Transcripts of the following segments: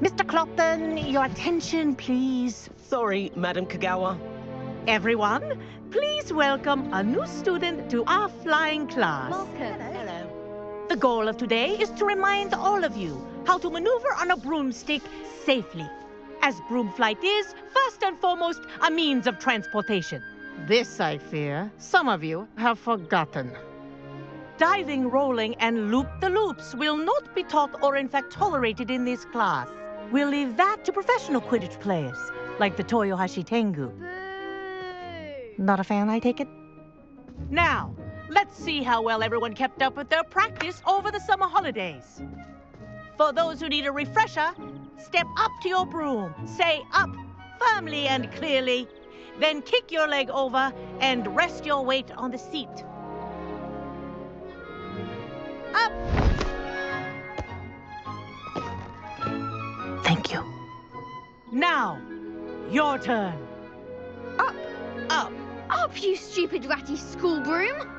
Mr. Clopton, your attention, please. Sorry, Madam Kagawa. Everyone, please welcome a new student to our flying class. Welcome. Hello. The goal of today is to remind all of you how to maneuver on a broomstick safely, as broom flight is, first and foremost, a means of transportation. This, I fear, some of you have forgotten. Diving, rolling, and loop-the-loops will not be taught or in fact tolerated in this class. We'll leave that to professional Quidditch players, like the Toyohashi Tengu. Boo! Not a fan, I take it? Now, let's see how well everyone kept up with their practice over the summer holidays. For those who need a refresher, step up to your broom, say up firmly and clearly, then kick your leg over and rest your weight on the seat. Up! Thank you. Now, your turn. Up! Up. Up, you stupid ratty school broom!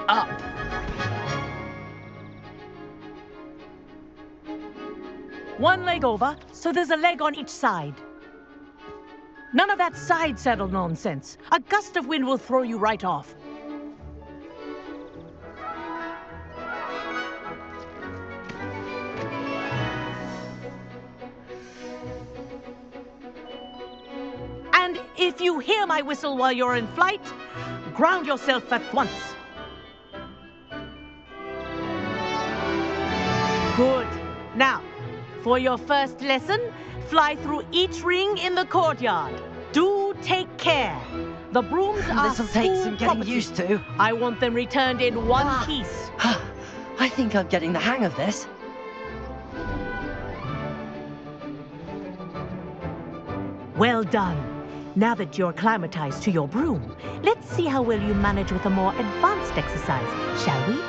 Up. One leg over, so there's a leg on each side. None of that side saddle nonsense. A gust of wind will throw you right off. And if you hear my whistle while you're in flight, ground yourself at once. Good. Now, for your first lesson, fly through each ring in the courtyard. Do take care. The brooms are This'll take school some getting property. used to. I want them returned in one piece. I think I'm getting the hang of this. Well done. Now that you're acclimatized to your broom, let's see how well you manage with a more advanced exercise, shall we?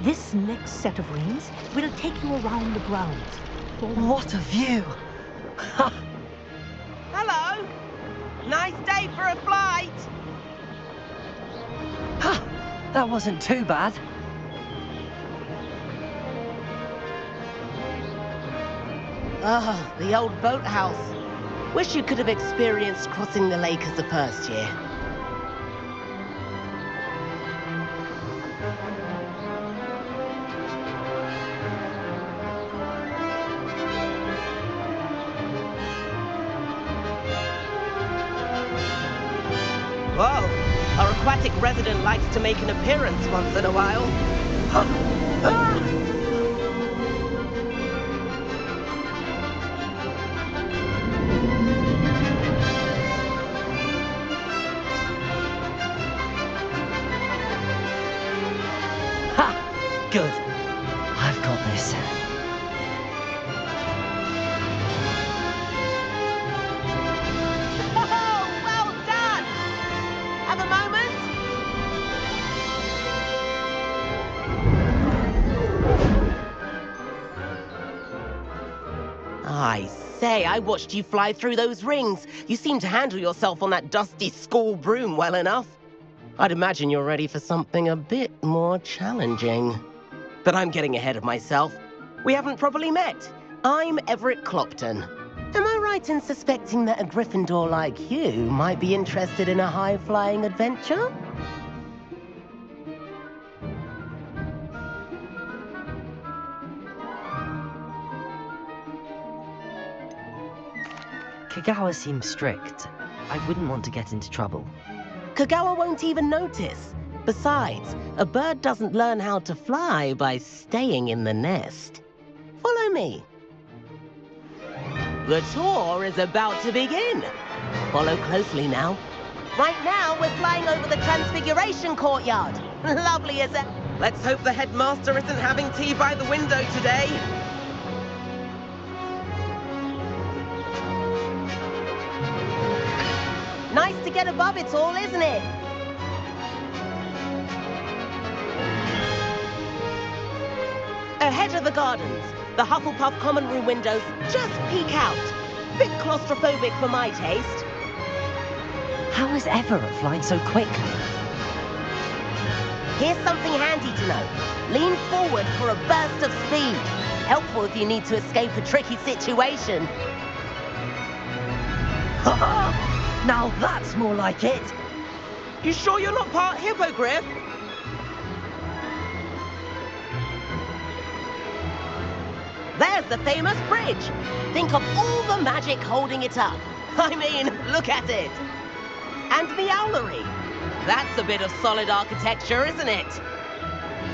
This next set of rings will take you around the grounds. What a view! Hello. Nice day for a flight. That wasn't too bad. Ah, the old boathouse. Wish you could have experienced crossing the lake as a first year. Whoa, our aquatic resident likes to make an appearance once in a while. Ha! Good. I've got this. Oh, well done! Have a moment? I say, I watched you fly through those rings. You seem to handle yourself on that dusty school broom well enough. I'd imagine you're ready for something a bit more challenging. But I'm getting ahead of myself. We haven't properly met. I'm Everett Clopton. Am I right in suspecting that a Gryffindor like you might be interested in a high-flying adventure? Kagawa seems strict. I wouldn't want to get into trouble. Kagawa won't even notice. Besides, a bird doesn't learn how to fly by staying in the nest. Follow me. The tour is about to begin. Follow closely now. Right now, we're flying over the Transfiguration Courtyard. Lovely, is it? Let's hope the headmaster isn't having tea by the window today. Nice to get above it all, isn't it? Ahead of the gardens, the Hufflepuff common room windows just peek out. Bit claustrophobic for my taste. How is Everett flying so quickly? Here's something handy to know. Lean forward for a burst of speed. Helpful if you need to escape a tricky situation. Now that's more like it. You sure you're not part hippogriff? There's the famous bridge. Think of all the magic holding it up. I mean, look at it. And the owlery. That's a bit of solid architecture, isn't it?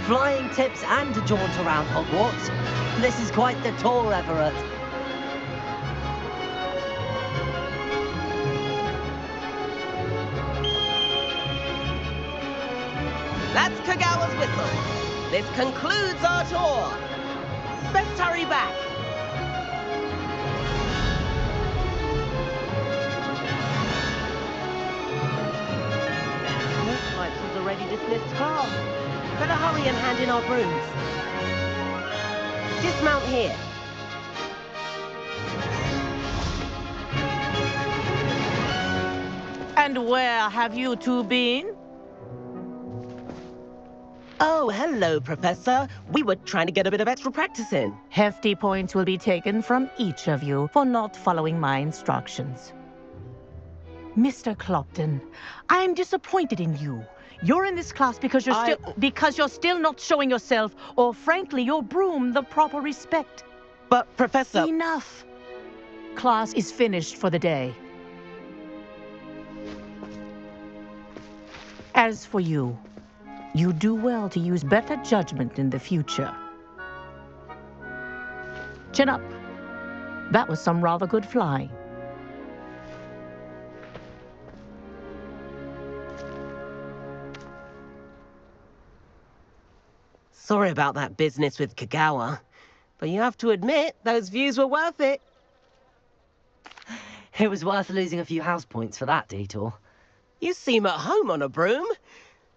Flying tips and a jaunt around Hogwarts. This is quite the tour, Everett. That's Kagawa's whistle. This concludes our tour. Best hurry back. Looks like she's already dismissed class. Better hurry and hand in our brooms. Dismount here. And where have you two been? Oh, hello, Professor. We were trying to get a bit of extra practice in. Hefty points will be taken from each of you for not following my instructions. Mr. Clopton, I'm disappointed in you. You're in this class because you're still not showing yourself, or frankly, your broom the proper respect. But, Professor... Enough. Class is finished for the day. As for you, you do well to use better judgment in the future. Chin up. That was some rather good flying. Sorry about that business with Kagawa, but you have to admit, those views were worth it. It was worth losing a few house points for that detour. You seem at home on a broom.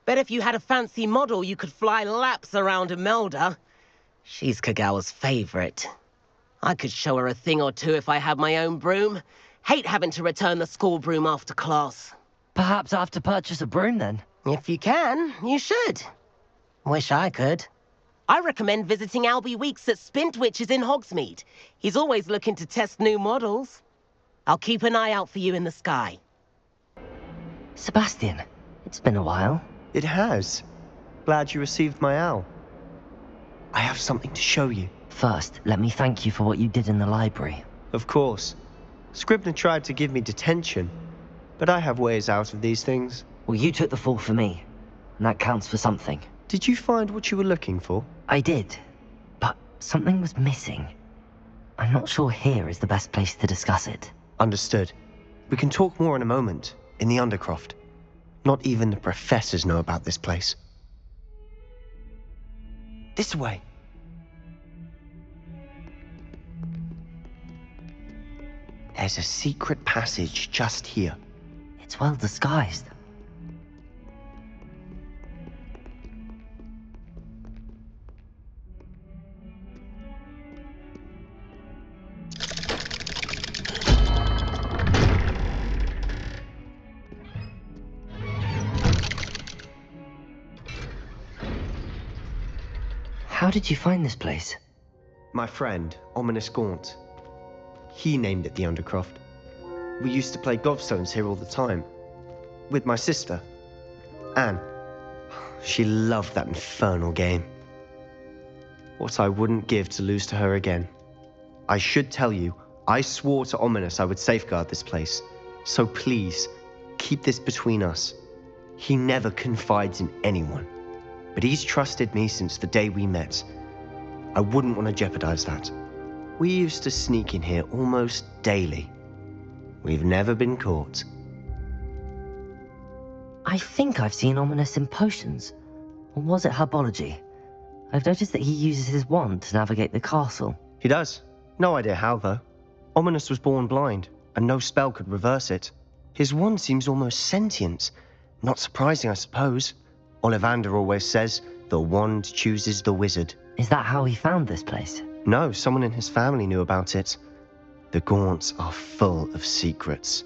Bet if you had a fancy model, you could fly laps around Imelda. She's Kagawa's favorite. I could show her a thing or two if I had my own broom. Hate having to return the school broom after class. Perhaps I have to purchase a broom then. If you can, you should. Wish I could. I recommend visiting Albie Weeks at Spintwitches in Hogsmeade. He's always looking to test new models. I'll keep an eye out for you in the sky. Sebastian, it's been a while. It has. Glad you received my owl. I have something to show you. First, let me thank you for what you did in the library. Of course. Scribner tried to give me detention, but I have ways out of these things. Well, you took the fall for me, and that counts for something. Did you find what you were looking for? I did, but something was missing. I'm not sure here is the best place to discuss it. Understood. We can talk more in a moment, in the Undercroft. Not even the professors know about this place. This way. There's a secret passage just here. It's well disguised. How did you find this place? My friend, Ominous Gaunt. He named it the Undercroft. We used to play gobstones here all the time. With my sister, Anne. She loved that infernal game. What I wouldn't give to lose to her again. I should tell you, I swore to Ominous I would safeguard this place. So please, keep this between us. He never confides in anyone. But he's trusted me since the day we met. I wouldn't want to jeopardize that. We used to sneak in here almost daily. We've never been caught. I think I've seen Ominous in potions. Or was it herbology? I've noticed that he uses his wand to navigate the castle. He does. No idea how, though. Ominous was born blind, and no spell could reverse it. His wand seems almost sentient. Not surprising, I suppose. Ollivander always says, the wand chooses the wizard. Is that how he found this place? No, someone in his family knew about it. The Gaunts are full of secrets.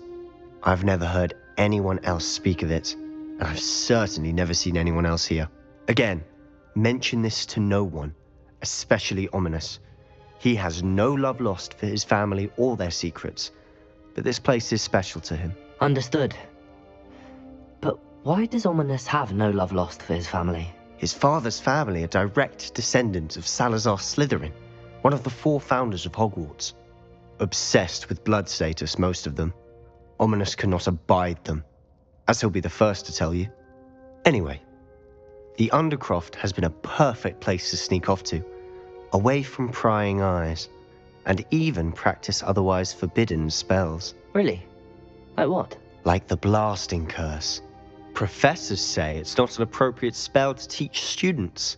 I've never heard anyone else speak of it, and I've certainly never seen anyone else here. Again, mention this to no one, especially Ominous. He has no love lost for his family or their secrets, but this place is special to him. Understood. But why does Ominous have no love lost for his family? His father's family are direct descendants of Salazar Slytherin, one of the 4 founders of Hogwarts. Obsessed with blood status, most of them. Ominous cannot abide them, as he'll be the first to tell you. Anyway, the Undercroft has been a perfect place to sneak off to, away from prying eyes, and even practice otherwise forbidden spells. Really? Like what? Like the blasting curse. Professors say it's not an appropriate spell to teach students.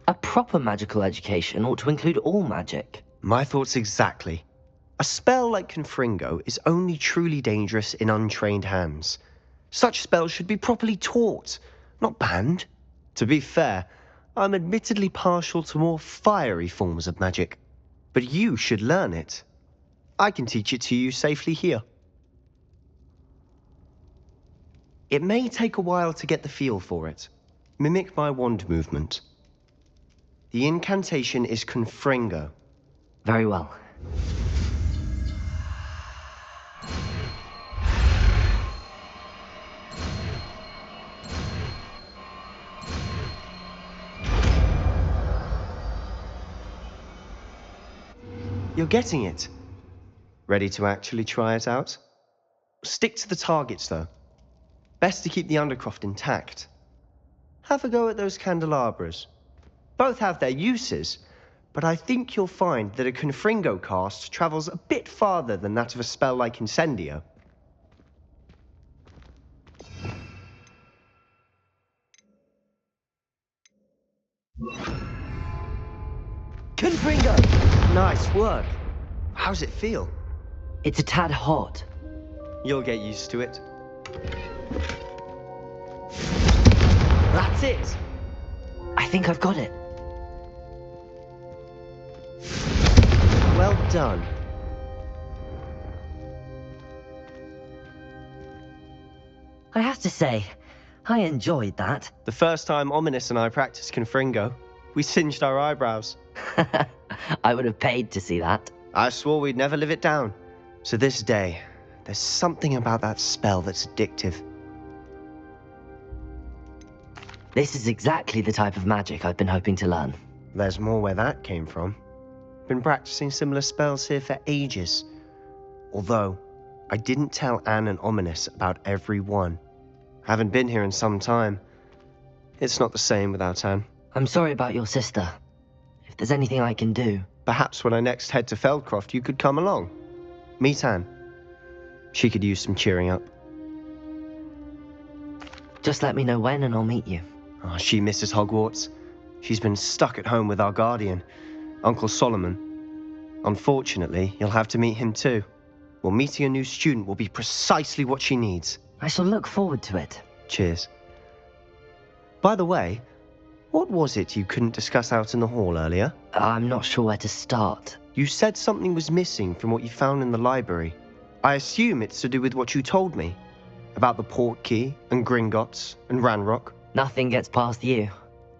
A proper magical education ought to include all magic. My thoughts exactly. A spell like Confringo is only truly dangerous in untrained hands. Such spells should be properly taught, not banned. To be fair, I'm admittedly partial to more fiery forms of magic, but you should learn it. I can teach it to you safely here. It may take a while to get the feel for it. Mimic my wand movement. The incantation is Confringo. Very well. You're getting it. Ready to actually try it out? Stick to the targets, though. Best to keep the Undercroft intact. Have a go at those candelabras. Both have their uses, but I think you'll find that a Confringo cast travels a bit farther than that of a spell like Incendio. Confringo! Nice work. How's it feel? It's a tad hot. You'll get used to it. That's it! I think I've got it. Well done. I have to say, I enjoyed that. The first time Ominous and I practiced Confringo, we singed our eyebrows. I would have paid to see that. I swore we'd never live it down. To this day, there's something about that spell that's addictive. This is exactly the type of magic I've been hoping to learn. There's more where that came from. Been practicing similar spells here for ages. Although, I didn't tell Anne and Ominous about every one. Haven't been here in some time. It's not the same without Anne. I'm sorry about your sister. If there's anything I can do... Perhaps when I next head to Feldcroft, you could come along. Meet Anne. She could use some cheering up. Just let me know when and I'll meet you. Oh, she misses Hogwarts. She's been stuck at home with our guardian, Uncle Solomon. Unfortunately, you'll have to meet him too. Well, meeting a new student will be precisely what she needs. I shall look forward to it. Cheers. By the way, what was it you couldn't discuss out in the hall earlier? I'm not sure where to start. You said something was missing from what you found in the library. I assume it's to do with what you told me. About the Portkey, and Gringotts, and Ranrock. Nothing gets past you.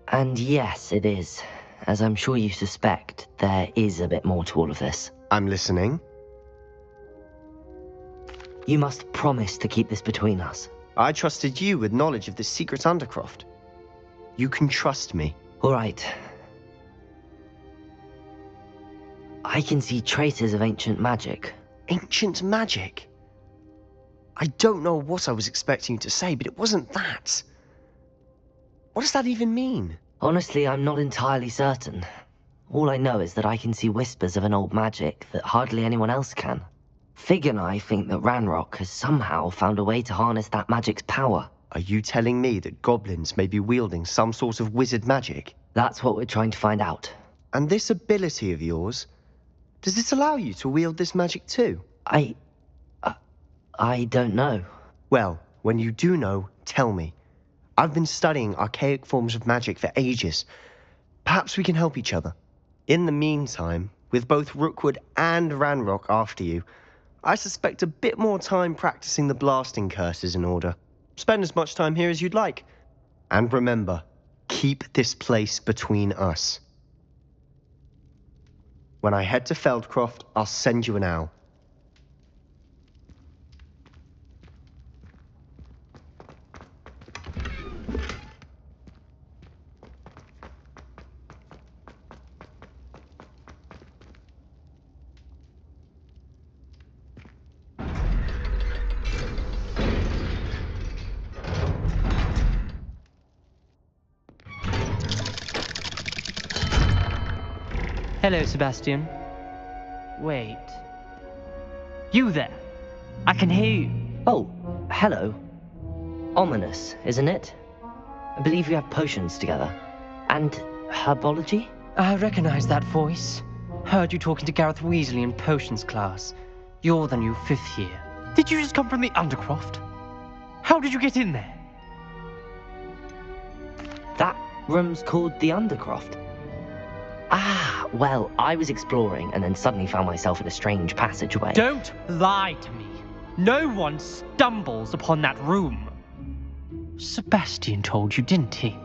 And yes, it is. As I'm sure you suspect, there is a bit more to all of this. I'm listening. You must promise to keep this between us. I trusted you with knowledge of the secret Undercroft. You can trust me. All right. I can see traces of ancient magic. Ancient magic? I don't know what I was expecting you to say, but it wasn't that. What does that even mean? Honestly, I'm not entirely certain. All I know is that I can see whispers of an old magic that hardly anyone else can. Fig and I think that Ranrock has somehow found a way to harness that magic's power. Are you telling me that goblins may be wielding some sort of wizard magic? That's what we're trying to find out. And this ability of yours, does this allow you to wield this magic too? I don't know. Well, when you do know, tell me. I've been studying archaic forms of magic for ages. Perhaps we can help each other. In the meantime, with both Rookwood and Ranrock after you, I suspect a bit more time practicing the blasting curse is in order. Spend as much time here as you'd like. And remember, keep this place between us. When I head to Feldcroft, I'll send you an owl. Hello, Sebastian. Wait. You there? I can hear you. Oh, hello. Ominous, isn't it? I believe we have potions together. And herbology? I recognize that voice. Heard you talking to Gareth Weasley in potions class. You're the new 5th year. Did you just come from the Undercroft? How did you get in there? That room's called the Undercroft. Ah, well, I was exploring and then suddenly found myself in a strange passageway. Don't lie to me. No one stumbles upon that room. Sebastian told you, didn't he?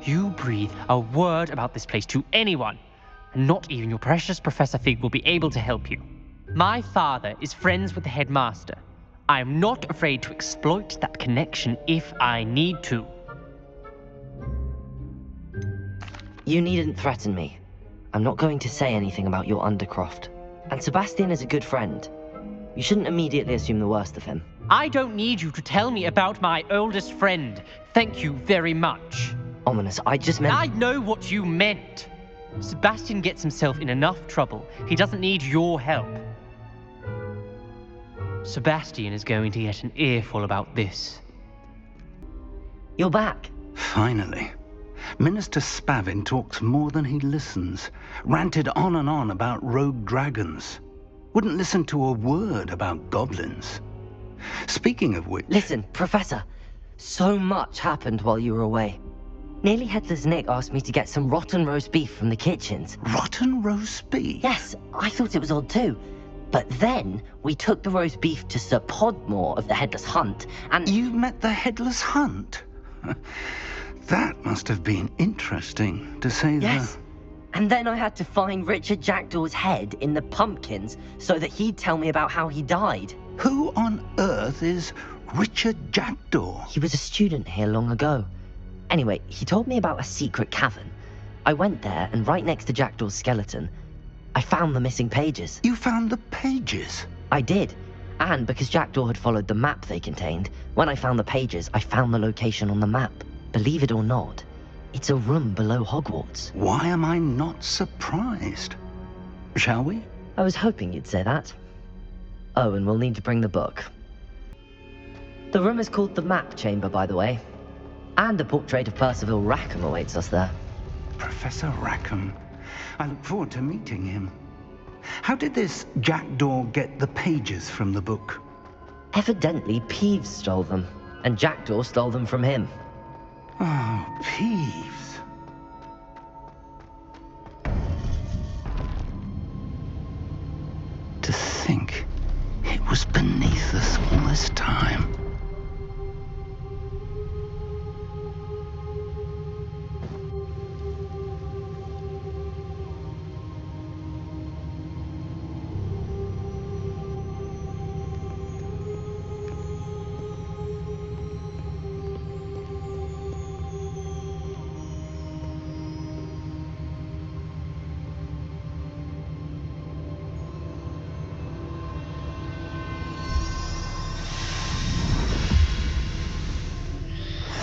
You breathe a word about this place to anyone, and not even your precious Professor Fig will be able to help you. My father is friends with the headmaster. I am not afraid to exploit that connection if I need to. You needn't threaten me. I'm not going to say anything about your Undercroft. And Sebastian is a good friend. You shouldn't immediately assume the worst of him. I don't need you to tell me about my oldest friend. Thank you very much. Ominous, I just meant... I know what you meant. Sebastian gets himself in enough trouble. He doesn't need your help. Sebastian is going to get an earful about this. You're back. Finally. Minister Spavin talks more than he listens. Ranted on and on about rogue dragons. Wouldn't listen to a word about goblins. Speaking of which... Listen, Professor. So much happened while you were away. Nearly Headless Nick asked me to get some rotten roast beef from the kitchens. Rotten roast beef? Yes, I thought it was odd too. But then we took the roast beef to Sir Podmore of the Headless Hunt, and... You met the Headless Hunt? That must have been interesting, to say the... Yes. And then I had to find Richard Jackdaw's head in the pumpkins so that he'd tell me about how he died. Who on earth is Richard Jackdaw? He was a student here long ago. Anyway, he told me about a secret cavern. I went there, and right next to Jackdaw's skeleton, I found the missing pages. You found the pages? I did. And because Jackdaw had followed the map they contained, when I found the pages, I found the location on the map. Believe it or not, it's a room below Hogwarts. Why am I not surprised? Shall we? I was hoping you'd say that. Oh, and we'll need to bring the book. The room is called the Map Chamber, by the way. And a portrait of Percival Rackham awaits us there. Professor Rackham. I look forward to meeting him. How did this Jackdaw get the pages from the book? Evidently, Peeves stole them, and Jackdaw stole them from him. Oh, Peeves. To think it was beneath us all this time.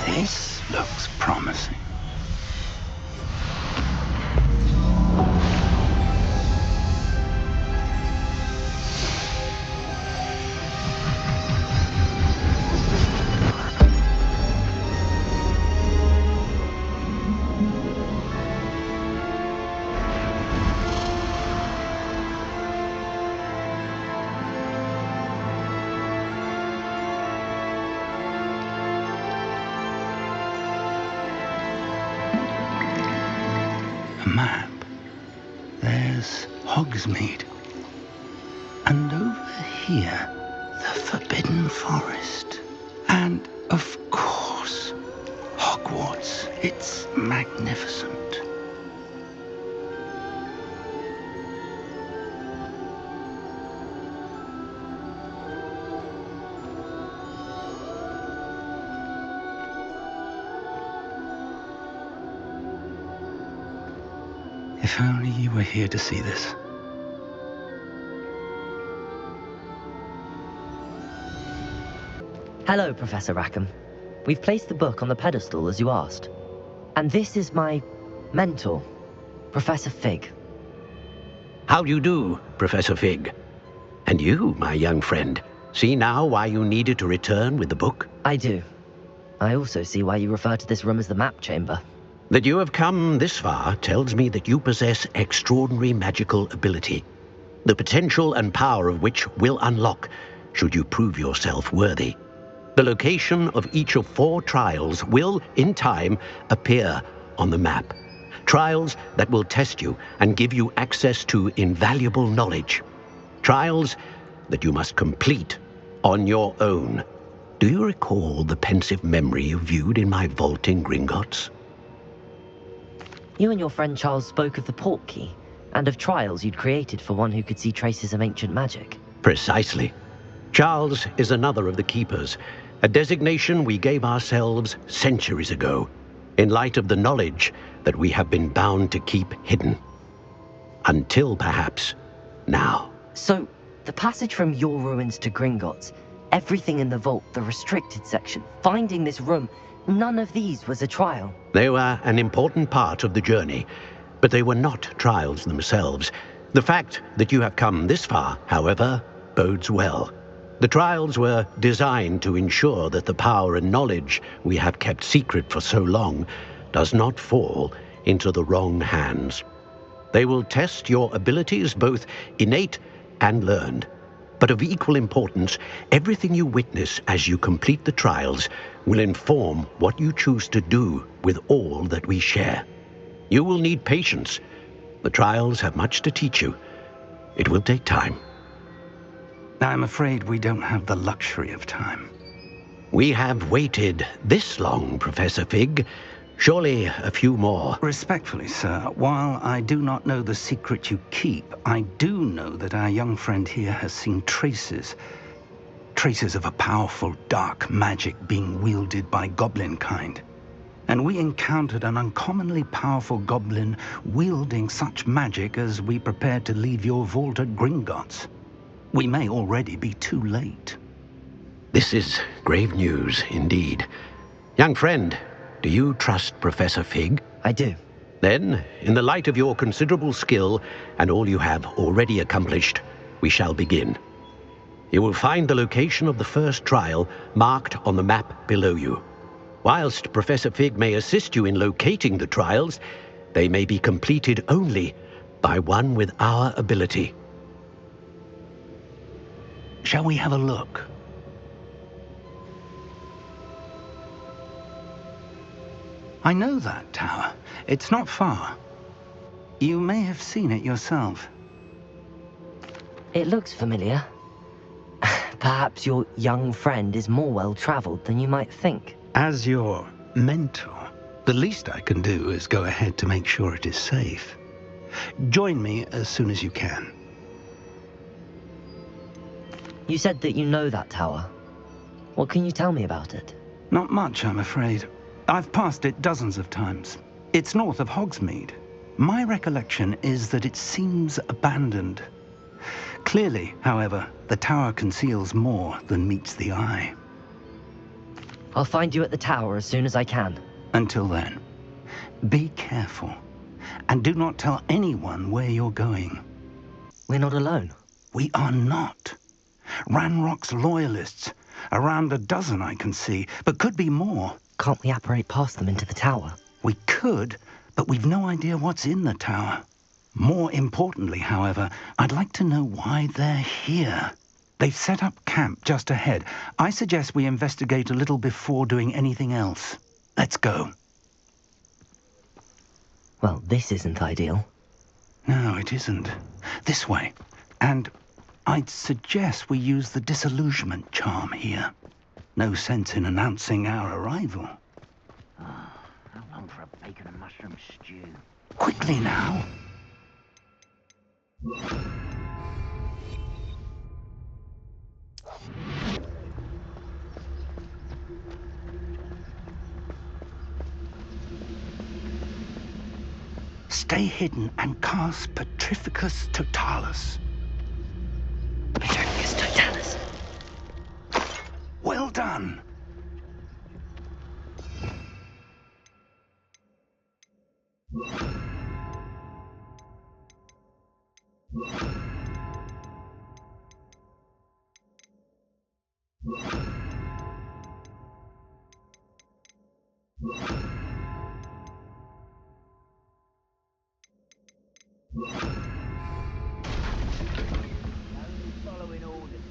This looks promising. A map. There's Hogsmeade. And over here, the Forbidden Forest. And, of course, Hogwarts. It's magnificent. If only you were here to see this. Hello, Professor Rackham. We've placed the book on the pedestal as you asked. And this is my mentor, Professor Fig. How do you do, Professor Fig? And you, my young friend, see now why you needed to return with the book? I do. I also see why you refer to this room as the map chamber. That you have come this far tells me that you possess extraordinary magical ability, the potential and power of which will unlock should you prove yourself worthy. The location of each of 4 trials will, in time, appear on the map. Trials that will test you and give you access to invaluable knowledge. Trials that you must complete on your own. Do you recall the pensive memory you viewed in my vault in Gringotts? You and your friend Charles spoke of the port key, and of trials you'd created for one who could see traces of ancient magic. Precisely. Charles is another of the keepers, a designation we gave ourselves centuries ago, in light of the knowledge that we have been bound to keep hidden. Until, perhaps, now. So, the passage from your ruins to Gringotts, everything in the vault, the restricted section, finding this room, none of these was a trial. They were an important part of the journey, but they were not trials themselves. The fact that you have come this far, however, bodes well. The trials were designed to ensure that the power and knowledge we have kept secret for so long does not fall into the wrong hands. They will test your abilities, both innate and learned. But of equal importance, everything you witness as you complete the trials will inform what you choose to do with all that we share. You will need patience. The trials have much to teach you. It will take time. I'm afraid we don't have the luxury of time. We have waited this long, Professor Fig. Surely a few more. Respectfully, sir, while I do not know the secret you keep, I do know that our young friend here has seen traces of a powerful dark magic being wielded by goblin kind. And we encountered an uncommonly powerful goblin wielding such magic as we prepared to leave your vault at Gringotts. We may already be too late. This is grave news indeed. Young friend, do you trust Professor Fig? I do. Then, in the light of your considerable skill and all you have already accomplished, we shall begin. You will find the location of the first trial marked on the map below you. Whilst Professor Fig may assist you in locating the trials, they may be completed only by one with our ability. Shall we have a look? I know that tower. It's not far. You may have seen it yourself. It looks familiar. Perhaps your young friend is more well-traveled than you might think. As your mentor, the least I can do is go ahead to make sure it is safe. Join me as soon as you can. You said that you know that tower. What can you tell me about it? Not much, I'm afraid. I've passed it dozens of times. It's north of Hogsmeade. My recollection is that it seems abandoned. Clearly, however, the tower conceals more than meets the eye. I'll find you at the tower as soon as I can. Until then, be careful. And do not tell anyone where you're going. We're not alone. We are not. Ranrock's loyalists. Around a dozen I can see, but could be more. Can't we apparate past them into the tower? We could, but we've no idea what's in the tower. More importantly, however, I'd like to know why they're here. They've set up camp just ahead. I suggest we investigate a little before doing anything else. Let's go. Well, this isn't ideal. No, it isn't. This way. And I'd suggest we use the disillusionment charm here. No sense in announcing our arrival. How long for a bacon and mushroom stew? Quickly now. Stay hidden and cast Petrificus Totalis. Petrificus Totalis. Well done. Following orders.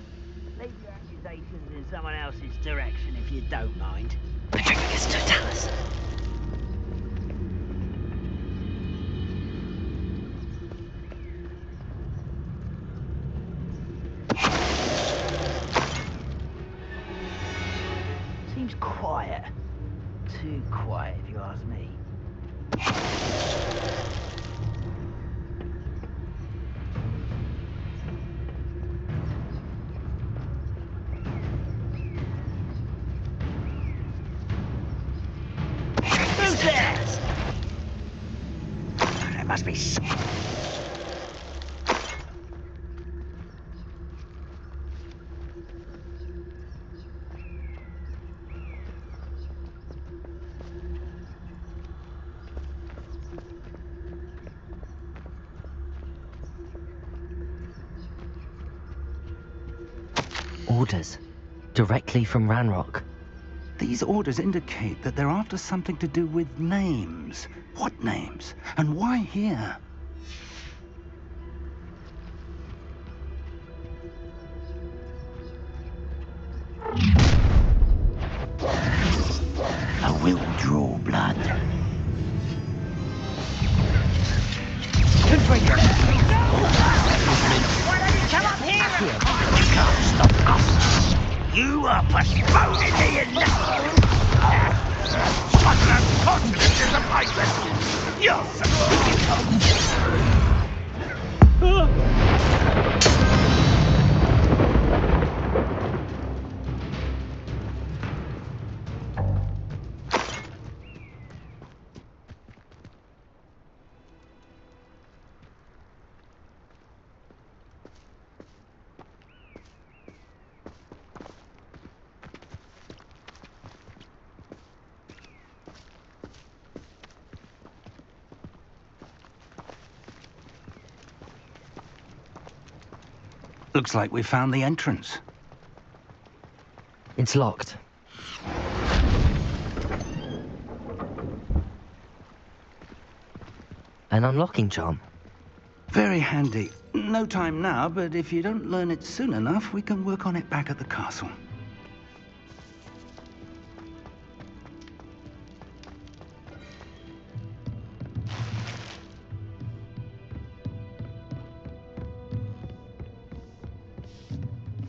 Leave your accusations in someone else's direction if you don't mind. Petrificus Totalis. Seems quiet. Too quiet, if you ask me. Who's there? There must be some... Orders. Directly from Ranrock. These orders indicate that they're after something to do with names. What names? And why here? I will draw blood. Why don't you come up here? You can't stop us. You are postponing the inevitable. Such a confidence is a priceless. You're Looks like we found the entrance. It's locked. An unlocking charm. Very handy. No time now, but if you don't learn it soon enough, we can work on it back at the castle.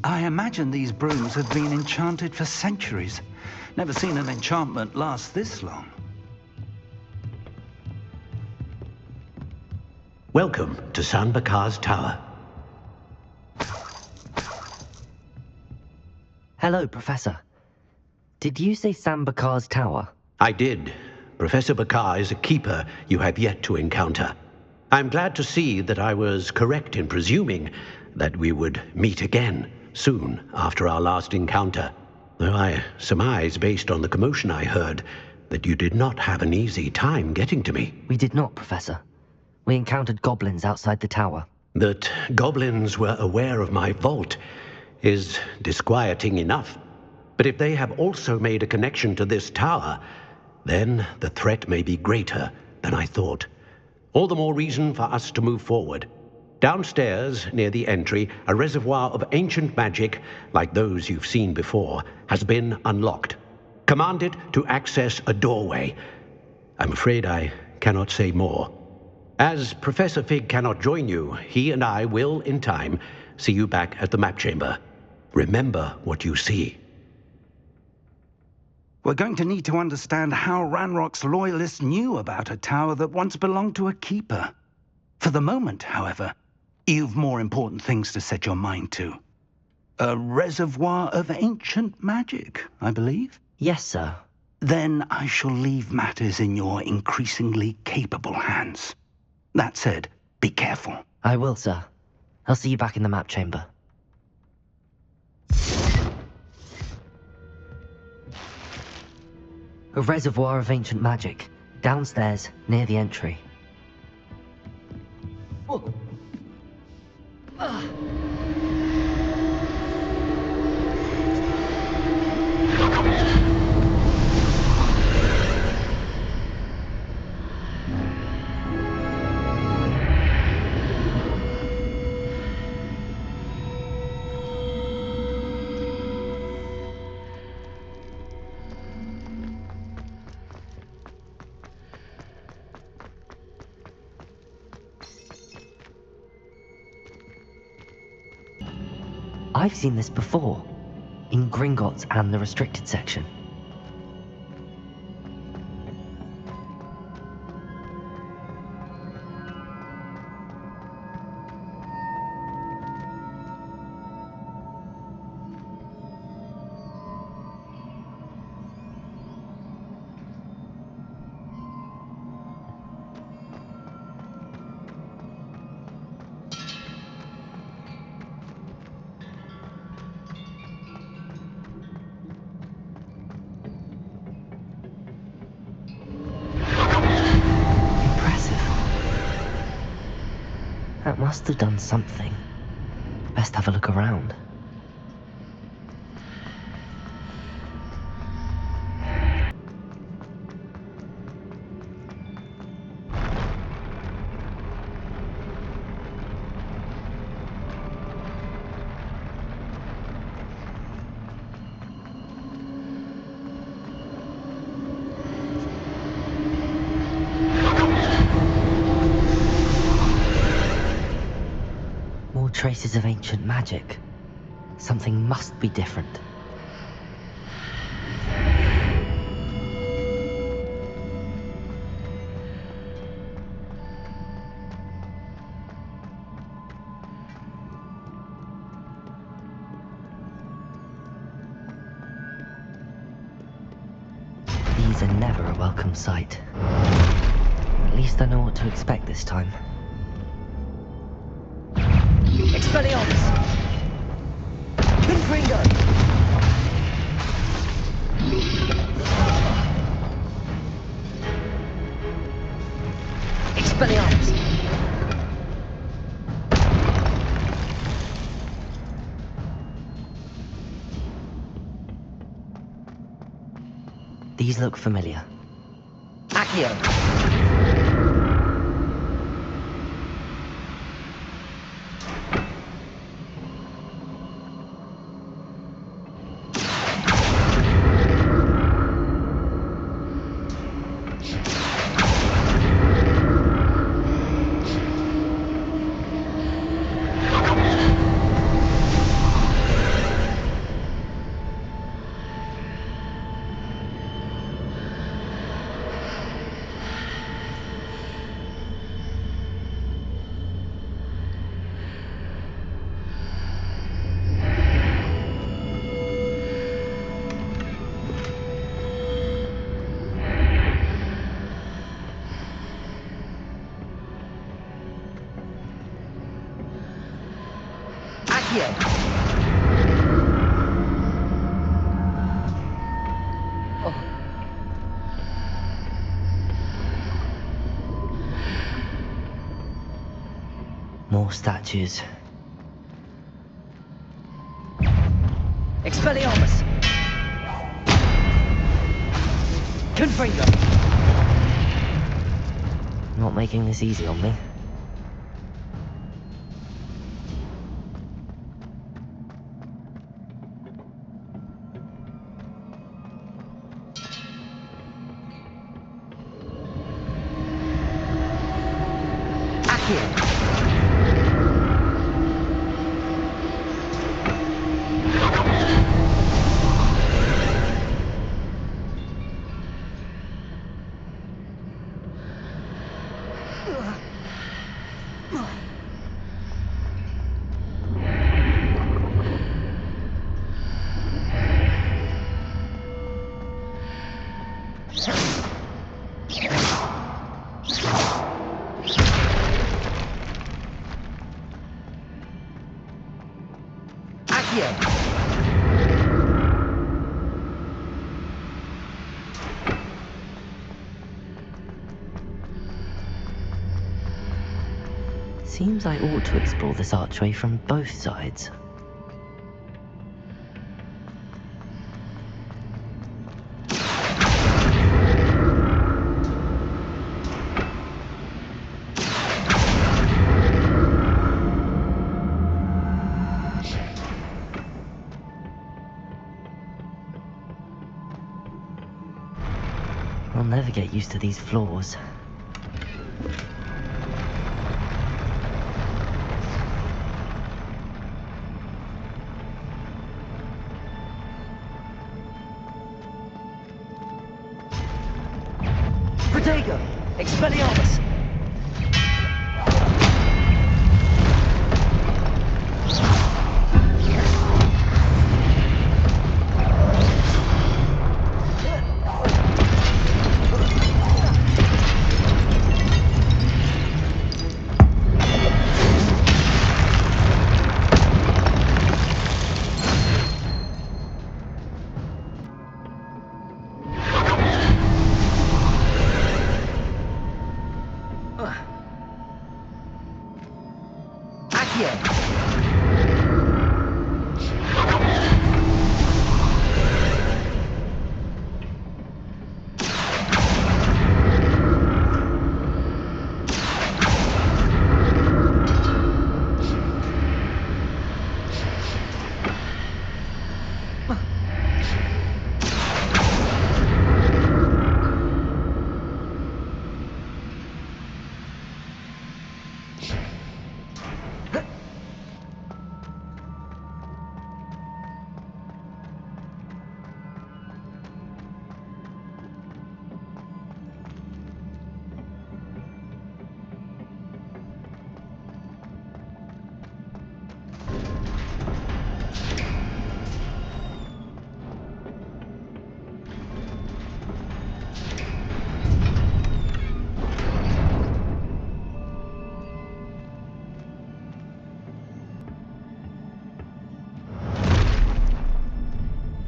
I imagine these brooms have been enchanted for centuries. Never seen an enchantment last this long. Welcome to San Bakar's Tower. Hello, Professor. Did you say San Bakar's Tower? I did. Professor Bakar is a keeper you have yet to encounter. I'm glad to see that I was correct in presuming that we would meet again soon after our last encounter, though I surmise, based on the commotion I heard, that you did not have an easy time getting to me. We did not, Professor. We encountered goblins outside the tower. That goblins were aware of my vault is disquieting enough. But if they have also made a connection to this tower, then the threat may be greater than I thought. All the more reason for us to move forward. Downstairs, near the entry, a reservoir of ancient magic, like those you've seen before, has been unlocked. Commanded to access a doorway. I'm afraid I cannot say more. As Professor Fig cannot join you, he and I will, in time, See you back at the map chamber. Remember what you see. We're going to need to understand how Ranrock's loyalists knew about a tower that once belonged to a keeper. For the moment, however, you've more important things to set your mind to. A reservoir of ancient magic, I believe? Yes, sir. Then I shall leave matters in your increasingly capable hands. That said, be careful. I will, sir. I'll see you back in the map chamber. A reservoir of ancient magic, downstairs, near the entry. I've seen this before, in Gringotts and the restricted section. That must have done something. Best have a look around. Traces of ancient magic. Something must be different. These are never a welcome sight. At least I know what to expect this time. Expelliarmus! Confringo! Expelliarmus! These look familiar. Accio! More statues. Expelliarmus! Confringo! Not making this easy on me. Seems I ought to explore this archway from both sides. I'll never get used to these floors. Protego! Expelliarmus!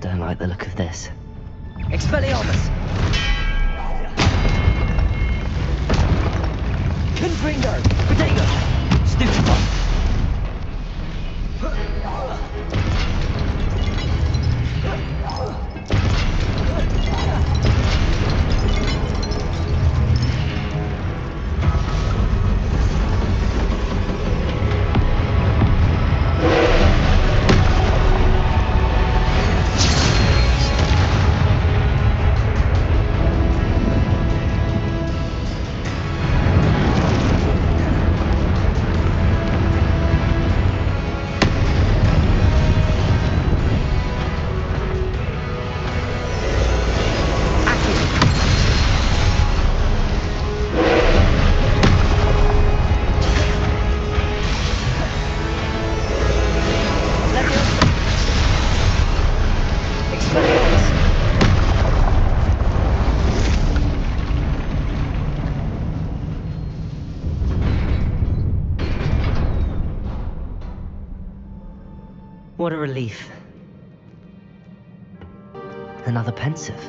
Don't like the look of this. Expelliarmus! Confringo! Protego! Stupefy! What a relief. Another pensive.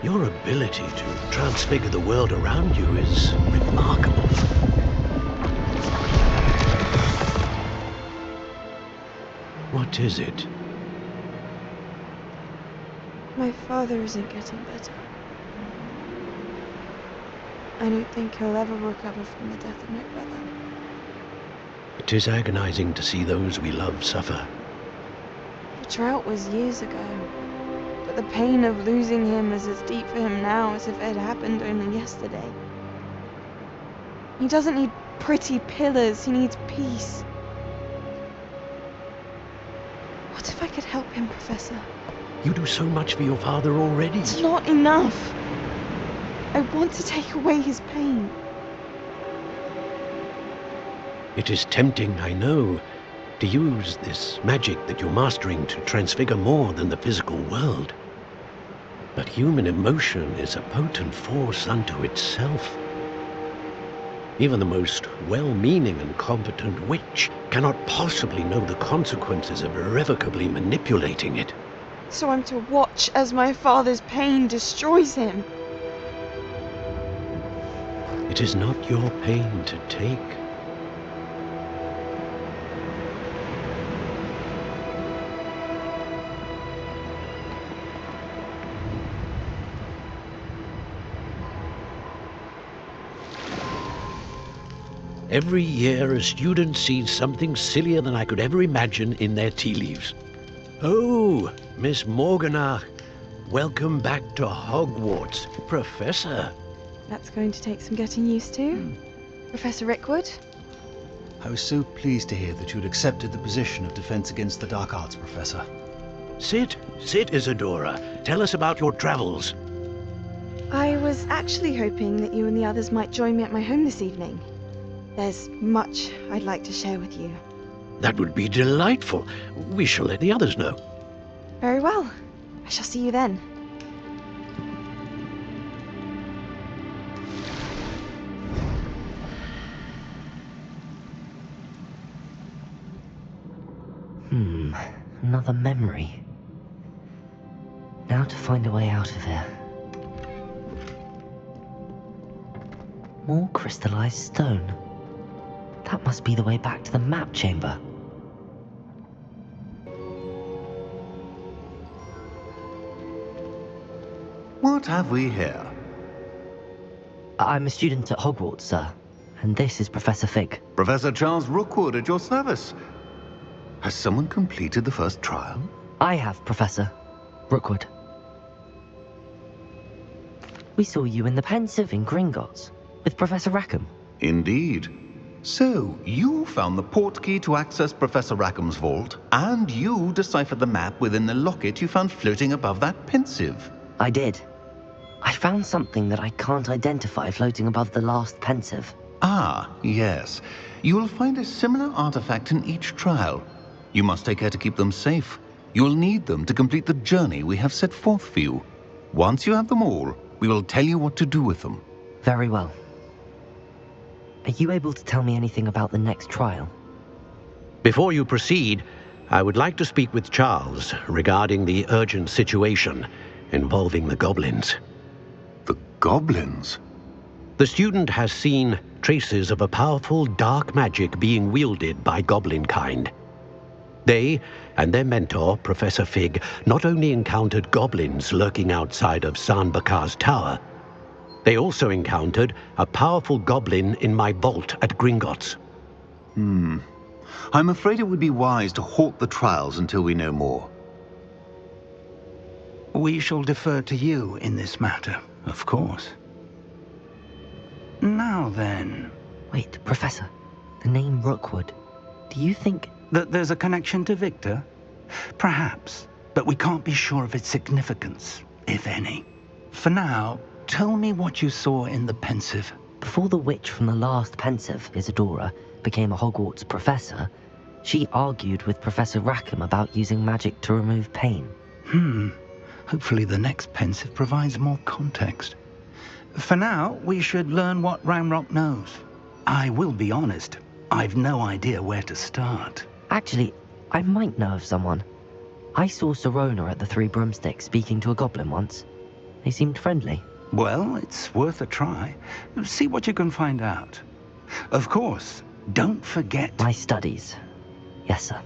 Your ability to transfigure the world around you is remarkable. What is it? My father isn't getting better. I don't think he'll ever recover from the death of my brother. It is agonizing to see those we love suffer. The drought was years ago, but the pain of losing him is as deep for him now as if it had happened only yesterday. He doesn't need pretty pillars. He needs peace. What if I could help him, Professor? You do so much for your father already. It's not enough. I want to take away his pain. It is tempting, I know, to use this magic that you're mastering to transfigure more than the physical world. But human emotion is a potent force unto itself. Even the most well-meaning and competent witch cannot possibly know the consequences of irrevocably manipulating it. So I'm to watch as my father's pain destroys him. It is not your pain to take. Every year, a student sees something sillier than I could ever imagine in their tea leaves. Oh, Miss Morganach, welcome back to Hogwarts, Professor. That's going to take some getting used to. Professor Rickwood? I was so pleased to hear that you'd accepted the position of Defense Against the Dark Arts, Professor. Sit, Isadora. Tell us about your travels. I was actually hoping that you and the others might join me at my home this evening. There's much I'd like to share with you. That would be delightful. We shall let the others know. Very well. I shall see you then. Another memory. Now to find a way out of here. More crystallized stone. That must be the way back to the map chamber. What have we here? I'm a student at Hogwarts, sir. And this is Professor Fig. Professor Charles Rookwood at your service. Has someone completed the first trial? I have, Professor Rookwood. We saw you in the Pensive in Gringotts with Professor Rackham. Indeed. So, you found the portkey to access Professor Rackham's vault, and you deciphered the map within the locket you found floating above that Pensive. I did. I found something that I can't identify floating above the last Pensive. Ah, yes. You will find a similar artifact in each trial. You must take care to keep them safe. You will need them to complete the journey we have set forth for you. Once you have them all, we will tell you what to do with them. Very well. Are you able to tell me anything about the next trial? Before you proceed, I would like to speak with Charles regarding the urgent situation involving the goblins. The goblins? The student has seen traces of a powerful dark magic being wielded by goblin kind. They and their mentor, Professor Fig, not only encountered goblins lurking outside of Sanbakar's tower, they also encountered a powerful goblin in my vault at Gringotts. I'm afraid it would be wise to halt the trials until we know more. We shall defer to you in this matter, of course. Now then... Wait, Professor. The name Rookwood. Do you think... that there's a connection to Victor? Perhaps, but we can't be sure of its significance, if any. For now, tell me what you saw in the Pensive. Before the witch from the last Pensive, Isadora, became a Hogwarts professor, she argued with Professor Rackham about using magic to remove pain. Hopefully the next Pensive provides more context. For now, we should learn what Ranrock knows. I will be honest, I've no idea where to start. Actually, I might know of someone. I saw Serona at the Three Broomsticks speaking to a goblin once. They seemed friendly. Well, it's worth a try. See what you can find out. Of course, don't forget... My studies. Yes, sir.